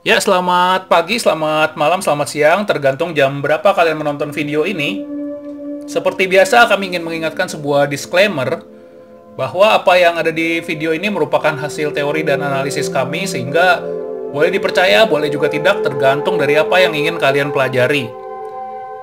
Ya, selamat pagi, selamat malam, selamat siang, tergantung jam berapa kalian menonton video ini. Seperti biasa, kami ingin mengingatkan sebuah disclaimer bahwa apa yang ada di video ini merupakan hasil teori dan analisis kami, sehingga boleh dipercaya, boleh juga tidak, tergantung dari apa yang ingin kalian pelajari.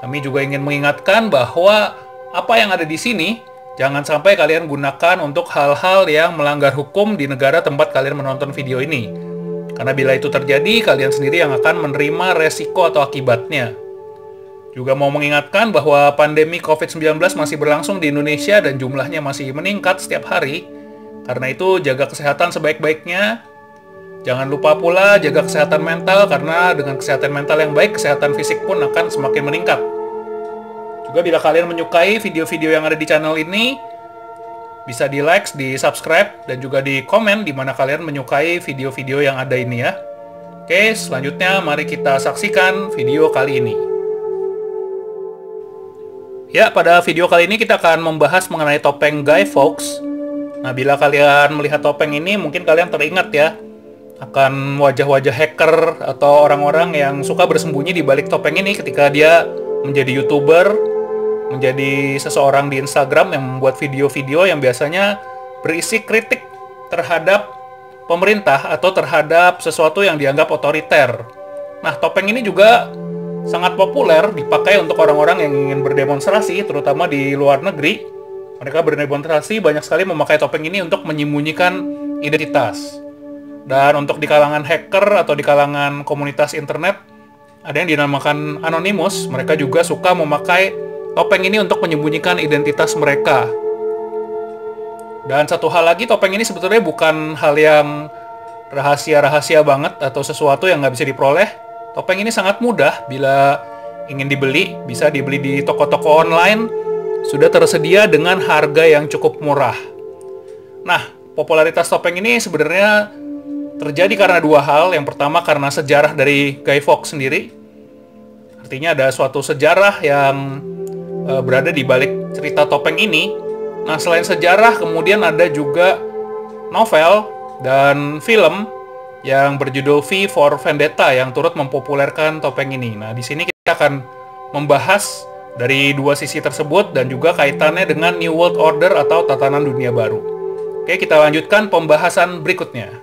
Kami juga ingin mengingatkan bahwa apa yang ada di sini jangan sampai kalian gunakan untuk hal-hal yang melanggar hukum di negara tempat kalian menonton video ini. Karena bila itu terjadi, kalian sendiri yang akan menerima resiko atau akibatnya. Juga mau mengingatkan bahwa pandemi COVID-19 masih berlangsung di Indonesia dan jumlahnya masih meningkat setiap hari. Karena itu, jaga kesehatan sebaik-baiknya. Jangan lupa pula jaga kesehatan mental, karena dengan kesehatan mental yang baik, kesehatan fisik pun akan semakin meningkat. Juga bila kalian menyukai video-video yang ada di channel ini, bisa di like, di subscribe, dan juga di komen di mana kalian menyukai video-video yang ada ini ya. Oke, selanjutnya mari kita saksikan video kali ini. Ya, pada video kali ini kita akan membahas mengenai topeng Guy Fawkes. Nah, bila kalian melihat topeng ini, mungkin kalian teringat ya akan wajah-wajah hacker atau orang-orang yang suka bersembunyi di balik topeng ini ketika dia menjadi YouTuber, menjadi seseorang di Instagram yang membuat video-video yang biasanya berisi kritik terhadap pemerintah atau terhadap sesuatu yang dianggap otoriter. Nah, topeng ini juga sangat populer dipakai untuk orang-orang yang ingin berdemonstrasi, terutama di luar negeri. Mereka berdemonstrasi banyak sekali memakai topeng ini untuk menyembunyikan identitas. Dan untuk di kalangan hacker atau di kalangan komunitas internet, ada yang dinamakan anonymous. Mereka juga suka memakai topeng ini untuk menyembunyikan identitas mereka. Dan satu hal lagi, topeng ini sebetulnya bukan hal yang rahasia-rahasia banget atau sesuatu yang nggak bisa diperoleh. Topeng ini sangat mudah bila ingin dibeli, bisa dibeli di toko-toko online, sudah tersedia dengan harga yang cukup murah. Nah, popularitas topeng ini sebenarnya terjadi karena dua hal. Yang pertama karena sejarah dari Guy Fawkes sendiri. Artinya ada suatu sejarah yang berada di balik cerita topeng ini. Nah, selain sejarah, kemudian ada juga novel dan film yang berjudul V for Vendetta yang turut mempopulerkan topeng ini. Nah, di sini kita akan membahas dari dua sisi tersebut dan juga kaitannya dengan New World Order atau tatanan dunia baru. Oke, kita lanjutkan pembahasan berikutnya.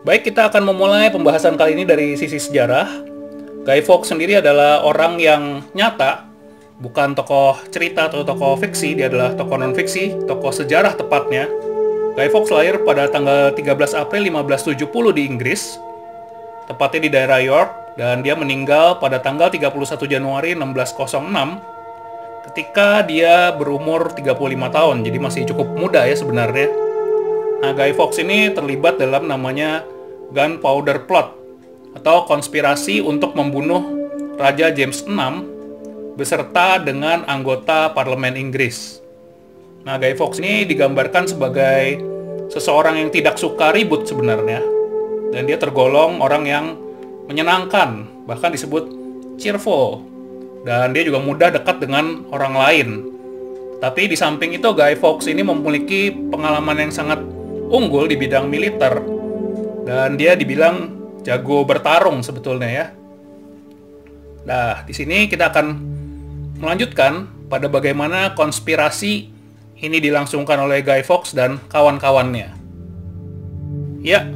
Baik, kita akan memulai pembahasan kali ini dari sisi sejarah. Guy Fawkes sendiri adalah orang yang nyata, bukan tokoh cerita atau tokoh fiksi. Dia adalah tokoh non-fiksi, tokoh sejarah tepatnya. Guy Fawkes lahir pada tanggal 13 April 1570 di Inggris, tepatnya di daerah York, dan dia meninggal pada tanggal 31 Januari 1606 ketika dia berumur 35 tahun, jadi masih cukup muda ya sebenarnya. Nah, Guy Fawkes ini terlibat dalam namanya Gunpowder Plot, atau konspirasi untuk membunuh Raja James VI beserta dengan anggota parlemen Inggris. Nah, Guy Fawkes ini digambarkan sebagai seseorang yang tidak suka ribut sebenarnya. Dan dia tergolong orang yang menyenangkan, bahkan disebut cheerful. Dan dia juga mudah dekat dengan orang lain. Tapi di samping itu, Guy Fawkes ini memiliki pengalaman yang sangat unggul di bidang militer. Dan dia dibilang jago bertarung sebetulnya ya. Nah, di sini kita akan melanjutkan pada bagaimana konspirasi ini dilangsungkan oleh Guy Fawkes dan kawan-kawannya. Ya,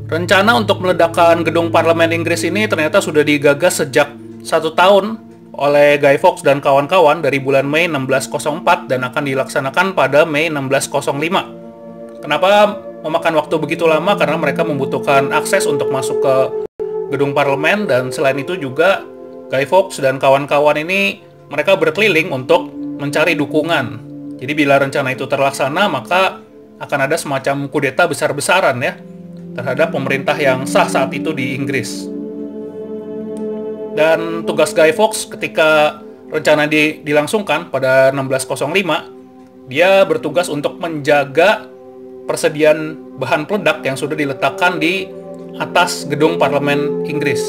rencana untuk meledakkan gedung parlemen Inggris ini ternyata sudah digagas sejak 1 tahun oleh Guy Fawkes dan kawan-kawan dari bulan Mei 1604 dan akan dilaksanakan pada Mei 1605. Kenapa memakan waktu begitu lama? Karena mereka membutuhkan akses untuk masuk ke gedung parlemen, dan selain itu juga Guy Fawkes dan kawan-kawan ini mereka berkeliling untuk mencari dukungan. Jadi bila rencana itu terlaksana, maka akan ada semacam kudeta besar-besaran ya terhadap pemerintah yang sah saat itu di Inggris. Dan tugas Guy Fawkes ketika rencana dilangsungkan pada 1605, dia bertugas untuk menjaga persediaan bahan peledak yang sudah diletakkan di atas gedung parlemen Inggris.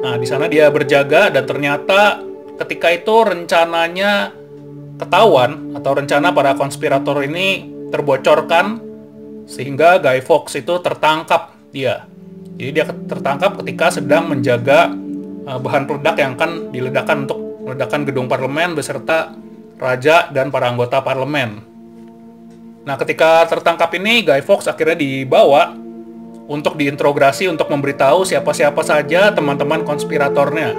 Nah, di sana dia berjaga, dan ternyata ketika itu rencananya ketahuan atau rencana para konspirator ini terbocorkan sehingga Guy Fawkes itu tertangkap dia. Jadi dia tertangkap ketika sedang menjaga bahan peledak yang akan diledakkan untuk meledakkan gedung parlemen beserta raja dan para anggota parlemen. Nah, ketika tertangkap ini, Guy Fawkes akhirnya dibawa untuk diinterogasi untuk memberitahu siapa-siapa saja teman-teman konspiratornya.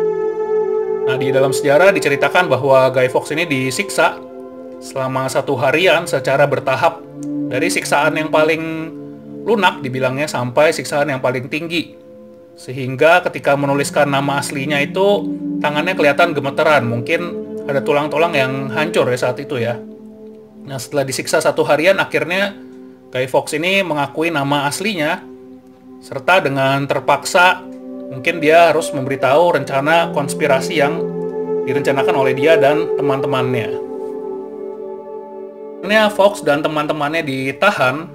Nah, di dalam sejarah diceritakan bahwa Guy Fawkes ini disiksa selama 1 harian secara bertahap, dari siksaan yang paling lunak dibilangnya sampai siksaan yang paling tinggi. Sehingga ketika menuliskan nama aslinya itu tangannya kelihatan gemeteran, mungkin ada tulang-tulang yang hancur ya saat itu ya. Nah, setelah disiksa 1 harian, akhirnya Guy Fawkes ini mengakui nama aslinya, serta dengan terpaksa mungkin dia harus memberitahu rencana konspirasi yang direncanakan oleh dia dan teman-temannya. Akhirnya Fawkes dan teman-temannya ditahan.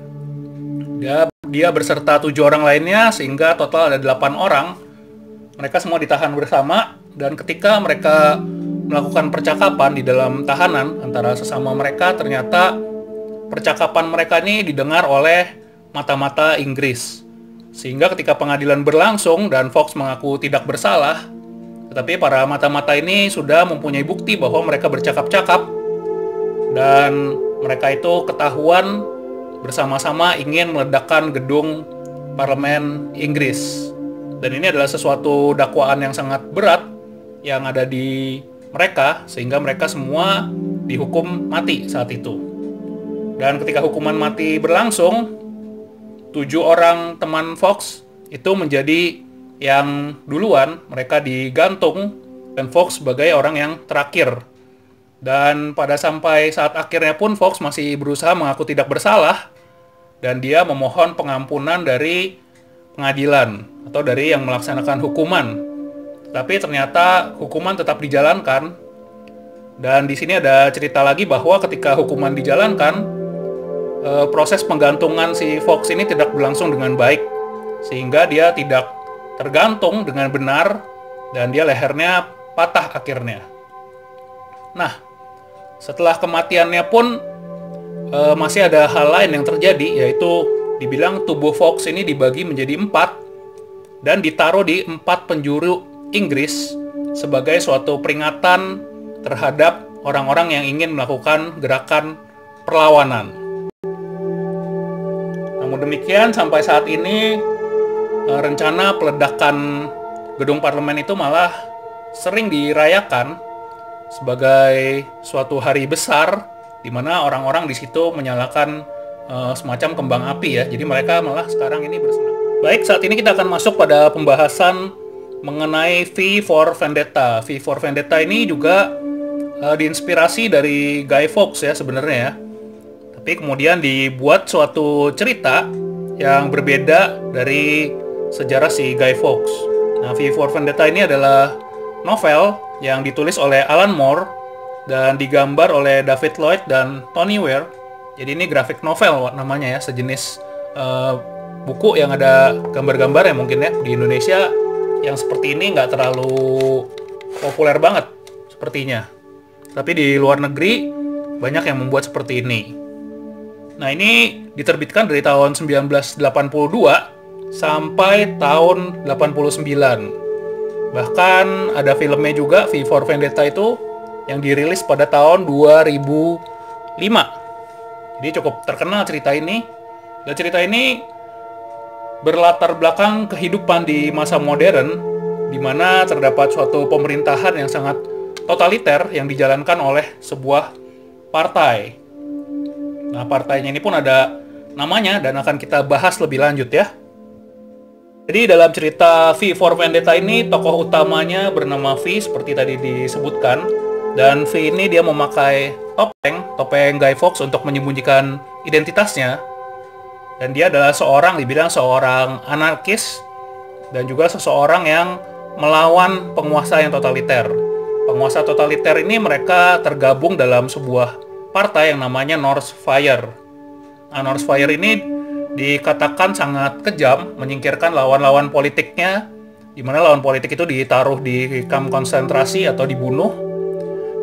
Dia beserta 7 orang lainnya, sehingga total ada 8 orang. Mereka semua ditahan bersama, dan ketika mereka melakukan percakapan di dalam tahanan antara sesama mereka, ternyata percakapan mereka ini didengar oleh mata-mata Inggris. Sehingga ketika pengadilan berlangsung dan Fawkes mengaku tidak bersalah, tetapi para mata-mata ini sudah mempunyai bukti bahwa mereka bercakap-cakap, dan mereka itu ketahuan bersama-sama ingin meledakkan gedung parlemen Inggris. Dan ini adalah sesuatu dakwaan yang sangat berat yang ada di mereka, sehingga mereka semua dihukum mati saat itu. Dan ketika hukuman mati berlangsung, 7 orang teman Fawkes itu menjadi yang duluan, mereka digantung, dan Fawkes sebagai orang yang terakhir. Dan pada sampai saat akhirnya pun Fawkes masih berusaha mengaku tidak bersalah, dan dia memohon pengampunan dari pengadilan atau dari yang melaksanakan hukuman. Tapi ternyata hukuman tetap dijalankan. Dan di sini ada cerita lagi bahwa ketika hukuman dijalankan, proses penggantungan si Fawkes ini tidak berlangsung dengan baik, sehingga dia tidak tergantung dengan benar dan dia lehernya patah akhirnya. Nah, setelah kematiannya pun masih ada hal lain yang terjadi, yaitu dibilang tubuh Fawkes ini dibagi menjadi 4 dan ditaruh di 4 penjuru Inggris sebagai suatu peringatan terhadap orang-orang yang ingin melakukan gerakan perlawanan. Namun demikian, sampai saat ini rencana peledakan gedung parlemen itu malah sering dirayakan sebagai suatu hari besar, di mana orang-orang di situ menyalakan semacam kembang api ya. Jadi mereka malah sekarang ini bersenang. Baik, saat ini kita akan masuk pada pembahasan mengenai V for Vendetta. V for Vendetta ini juga diinspirasi dari Guy Fawkes ya sebenarnya ya. Tapi kemudian dibuat suatu cerita yang berbeda dari sejarah si Guy Fawkes. Nah, V for Vendetta ini adalah novel yang ditulis oleh Alan Moore dan digambar oleh David Lloyd dan Tony Ware. Jadi ini graphic novel namanya ya, sejenis buku yang ada gambar-gambar ya mungkin ya. Di Indonesia yang seperti ini nggak terlalu populer banget sepertinya. Tapi di luar negeri banyak yang membuat seperti ini. Nah, ini diterbitkan dari tahun 1982 sampai tahun 89. Bahkan ada filmnya juga, V for Vendetta itu, yang dirilis pada tahun 2005. Jadi cukup terkenal cerita ini. Dan cerita ini berlatar belakang kehidupan di masa modern, di mana terdapat suatu pemerintahan yang sangat totaliter yang dijalankan oleh sebuah partai. Nah, partainya ini pun ada namanya dan akan kita bahas lebih lanjut ya. Jadi dalam cerita V for Vendetta ini, tokoh utamanya bernama V seperti tadi disebutkan. Dan V ini dia memakai topeng Guy Fawkes untuk menyembunyikan identitasnya. Dan dia adalah dibilang seorang anarkis dan juga seseorang yang melawan penguasa yang totaliter. Penguasa totaliter ini mereka tergabung dalam sebuah partai yang namanya Northfire. Nah, Northfire ini dikatakan sangat kejam, menyingkirkan lawan-lawan politiknya, di mana lawan politik itu ditaruh di kamp konsentrasi atau dibunuh.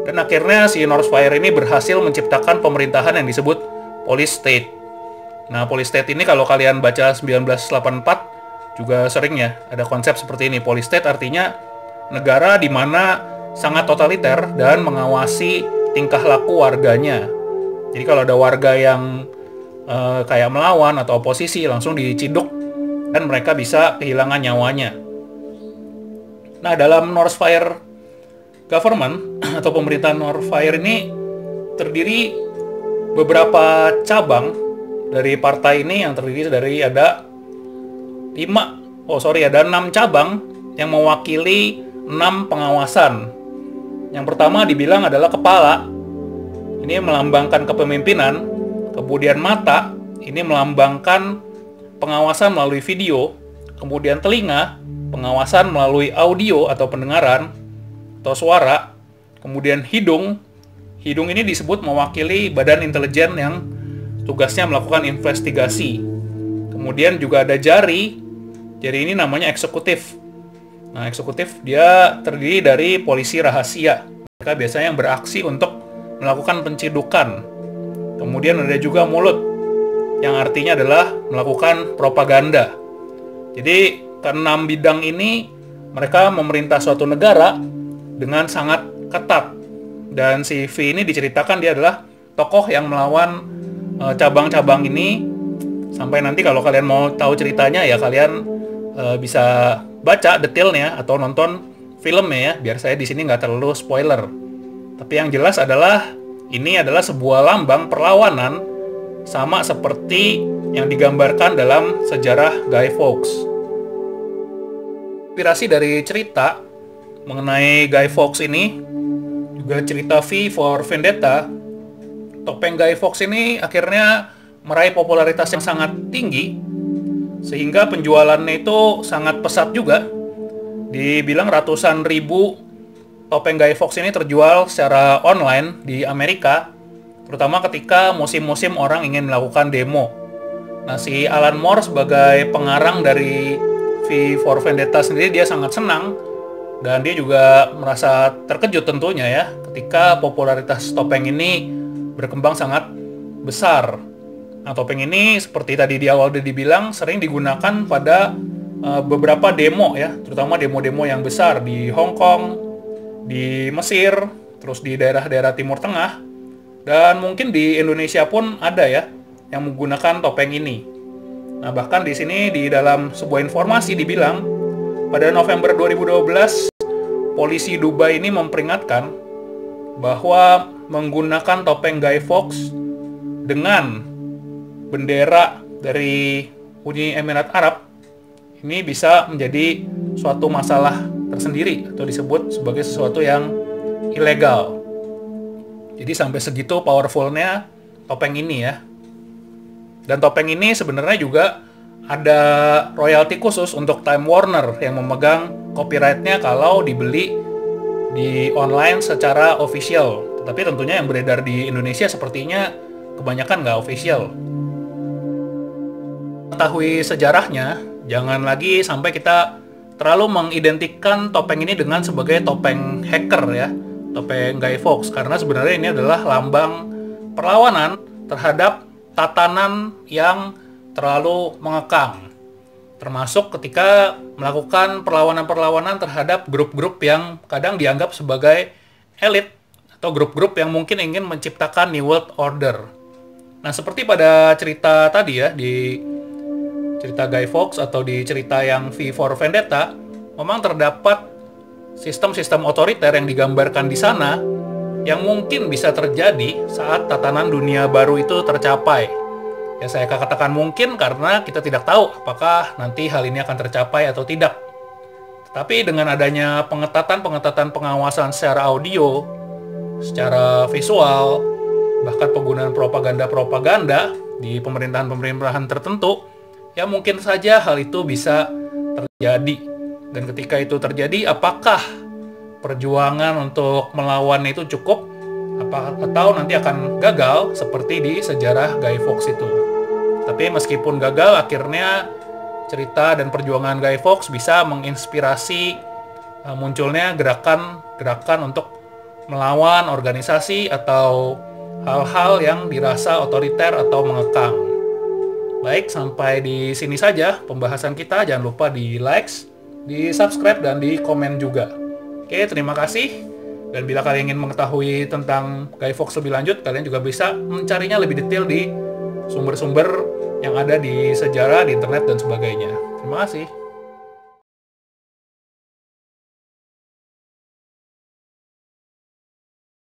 Dan akhirnya si Northfire ini berhasil menciptakan pemerintahan yang disebut Police State. Nah, Police State ini kalau kalian baca 1984 juga sering ya ada konsep seperti ini. Polistate artinya negara di mana sangat totaliter dan mengawasi tingkah laku warganya. Jadi kalau ada warga yang kayak melawan atau oposisi, langsung diciduk dan mereka bisa kehilangan nyawanya. Nah, dalam Northfire Government atau pemerintahan Northfire ini terdiri beberapa cabang dari partai ini, yang terdiri dari ada 6 cabang yang mewakili 6 pengawasan. Yang pertama dibilang adalah kepala, ini melambangkan kepemimpinan. Kemudian mata, ini melambangkan pengawasan melalui video. Kemudian telinga, pengawasan melalui audio atau pendengaran atau suara. Kemudian hidung ini disebut mewakili badan intelijen yang tugasnya melakukan investigasi. Kemudian juga ada jari ini namanya eksekutif. Nah, eksekutif dia terdiri dari polisi rahasia. Mereka biasanya yang beraksi untuk melakukan pencidukan. Kemudian ada juga mulut, yang artinya adalah melakukan propaganda. Jadi, keenam bidang ini mereka memerintah suatu negara dengan sangat ketat. Dan si V ini diceritakan dia adalah tokoh yang melawan cabang-cabang ini. Sampai nanti kalau kalian mau tahu ceritanya ya kalian bisa baca detailnya atau nonton filmnya ya, biar saya di sini nggak terlalu spoiler. Tapi yang jelas adalah ini adalah sebuah lambang perlawanan sama seperti yang digambarkan dalam sejarah Guy Fawkes. Inspirasi dari cerita mengenai Guy Fawkes ini juga cerita V for Vendetta. Topeng Guy Fawkes ini akhirnya meraih popularitas yang sangat tinggi sehingga penjualannya itu sangat pesat juga. Dibilang ratusan ribu topeng Guy Fawkes ini terjual secara online di Amerika, terutama ketika musim-musim orang ingin melakukan demo. Nah, si Alan Moore sebagai pengarang dari V for Vendetta sendiri, dia sangat senang dan dia juga merasa terkejut tentunya ya ketika popularitas topeng ini berkembang sangat besar. Nah, topeng ini seperti tadi di awal udah dibilang sering digunakan pada beberapa demo ya, terutama demo-demo yang besar di Hong Kong, di Mesir, terus di daerah-daerah Timur Tengah, dan mungkin di Indonesia pun ada ya yang menggunakan topeng ini. Nah, bahkan di sini di dalam sebuah informasi dibilang pada November 2012 polisi Dubai ini memperingatkan bahwa menggunakan topeng Guy Fawkes dengan bendera dari Uni Emirat Arab ini bisa menjadi suatu masalah tersendiri atau disebut sebagai sesuatu yang ilegal. Jadi sampai segitu powerfulnya topeng ini ya. Dan topeng ini sebenarnya juga ada royalti khusus untuk Time Warner yang memegang copyright-nya kalau dibeli di online secara official. Tapi tentunya yang beredar di Indonesia sepertinya kebanyakan nggak official. Mengetahui sejarahnya, jangan lagi sampai kita terlalu mengidentikan topeng ini dengan sebagai topeng hacker ya, topeng Guy Fawkes, karena sebenarnya ini adalah lambang perlawanan terhadap tatanan yang terlalu mengekang, termasuk ketika melakukan perlawanan-perlawanan terhadap grup-grup yang kadang dianggap sebagai elit atau grup-grup yang mungkin ingin menciptakan New World Order. Nah, seperti pada cerita tadi ya, di cerita Guy Fawkes atau di cerita yang V for Vendetta, memang terdapat sistem-sistem otoriter yang digambarkan di sana yang mungkin bisa terjadi saat tatanan dunia baru itu tercapai. Ya, saya katakan mungkin karena kita tidak tahu apakah nanti hal ini akan tercapai atau tidak. Tapi dengan adanya pengetatan pengawasan secara audio, secara visual, bahkan penggunaan propaganda-propaganda di pemerintahan-pemerintahan tertentu, ya mungkin saja hal itu bisa terjadi. Dan ketika itu terjadi, apakah perjuangan untuk melawan itu cukup atau nanti akan gagal seperti di sejarah Guy Fawkes itu. Tapi meskipun gagal, akhirnya cerita dan perjuangan Guy Fawkes bisa menginspirasi munculnya gerakan untuk melawan organisasi atau hal-hal yang dirasa otoriter atau mengekang. Baik, sampai di sini saja pembahasan kita. Jangan lupa di like, di subscribe, dan di komen juga. Oke, terima kasih. Dan bila kalian ingin mengetahui tentang Guy Fawkes lebih lanjut, kalian juga bisa mencarinya lebih detail di sumber-sumber yang ada di sejarah, di internet, dan sebagainya. Terima kasih.